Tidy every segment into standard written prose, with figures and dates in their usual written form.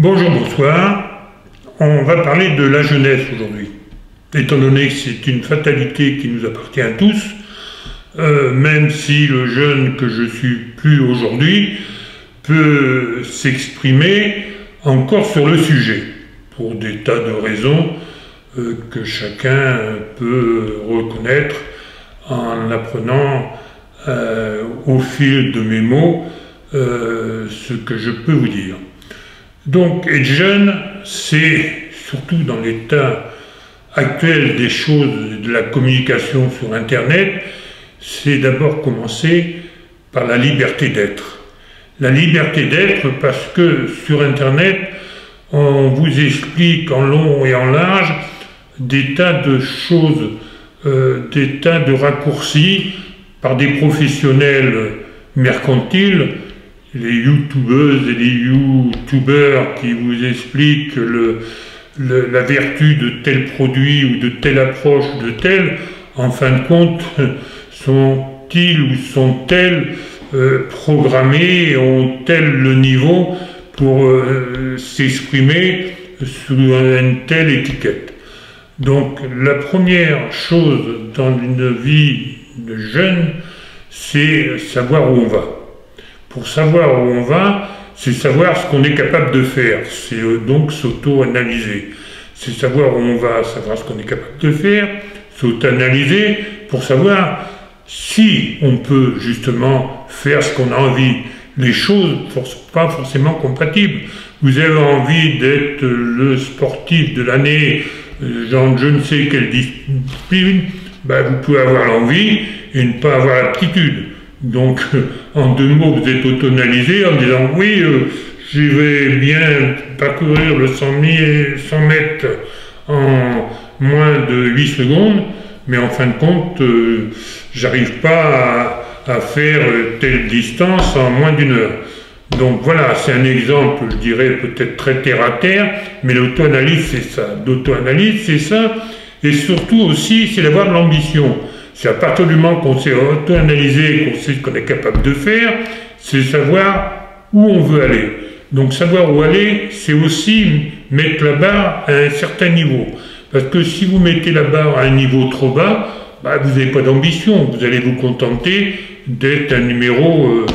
Bonjour, bonsoir. On va parler de la jeunesse aujourd'hui. Étant donné que c'est une fatalité qui nous appartient à tous, même si le jeune que je suis plus aujourd'hui peut s'exprimer encore sur le sujet, pour des tas de raisons que chacun peut reconnaître en apprenant au fil de mes mots ce que je peux vous dire. Donc, être jeune, c'est, surtout dans l'état actuel des choses, de la communication sur Internet, c'est d'abord commencer par la liberté d'être. La liberté d'être parce que sur Internet, on vous explique en long et en large des tas de choses, des tas de raccourcis par des professionnels mercantiles, les youtubeuses et les youtubeurs qui vous expliquent la vertu de tel produit ou de telle approche de tel, en fin de compte, sont-ils ou sont-elles programmés, ont-elles le niveau pour s'exprimer sous une telle étiquette. Donc la première chose dans une vie de jeune, c'est savoir où on va. Pour savoir où on va, c'est savoir ce qu'on est capable de faire, c'est donc s'auto-analyser. C'est savoir où on va, savoir ce qu'on est capable de faire, s'auto-analyser pour savoir si on peut justement faire ce qu'on a envie. Les choses pas forcément compatibles. Vous avez envie d'être le sportif de l'année dans je ne sais quelle discipline, ben vous pouvez avoir l'envie et ne pas avoir l'aptitude. Donc, en deux mots, vous êtes auto-analysé en disant « Oui, je vais bien parcourir le 100 mètres en moins de 8 secondes, mais en fin de compte, j'arrive pas à faire telle distance en moins d'une heure. » Donc voilà, c'est un exemple, je dirais, peut-être très terre-à-terre, mais l'auto-analyse, c'est ça. L'auto-analyse, c'est ça, et surtout aussi, c'est d'avoir de l'ambition. C'est à partir du moment qu'on s'est auto-analysé, qu'on sait ce qu'on est capable de faire, c'est savoir où on veut aller. Donc savoir où aller, c'est aussi mettre la barre à un certain niveau. Parce que si vous mettez la barre à un niveau trop bas, bah, vous n'avez pas d'ambition. Vous allez vous contenter d'être un numéro,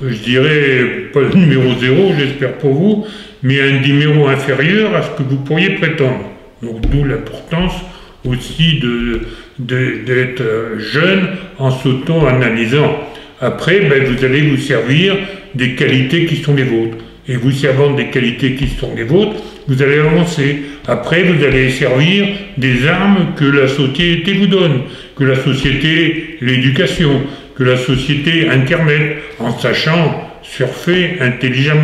je dirais, pas le numéro 0, j'espère pour vous, mais un numéro inférieur à ce que vous pourriez prétendre. Donc d'où l'importance aussi d'être jeune en s'auto-analysant. Après, ben, vous allez vous servir des qualités qui sont les vôtres. Et vous servant des qualités qui sont les vôtres, vous allez avancer. Après, vous allez servir des armes que la société vous donne, que la société, l'éducation, que la société Internet, en sachant surfer intelligemment.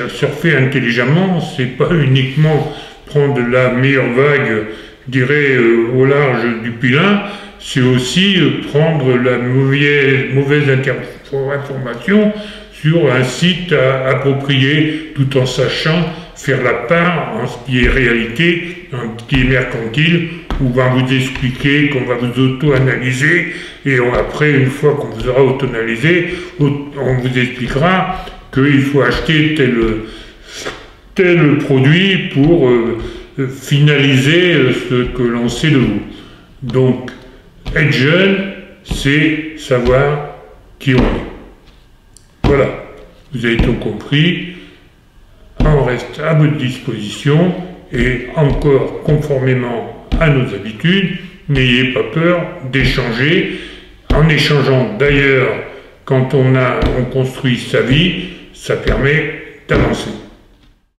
Surfer intelligemment, c'est pas uniquement prendre la meilleure vague, je dirais, au large du Pilin, c'est aussi prendre la mauvaise information sur un site approprié, tout en sachant faire la part en ce qui est réalité, en ce qui est mercantile, où on va vous expliquer, qu'on va vous auto-analyser, et après, une fois qu'on vous aura auto-analysé, on vous expliquera qu'il faut acheter tel produit pour finaliser ce que l'on sait de vous. Donc, être jeune, c'est savoir qui on est. Voilà, vous avez tout compris. On reste à votre disposition et encore conformément à nos habitudes, n'ayez pas peur d'échanger. En échangeant d'ailleurs, quand on construit sa vie, ça permet d'avancer.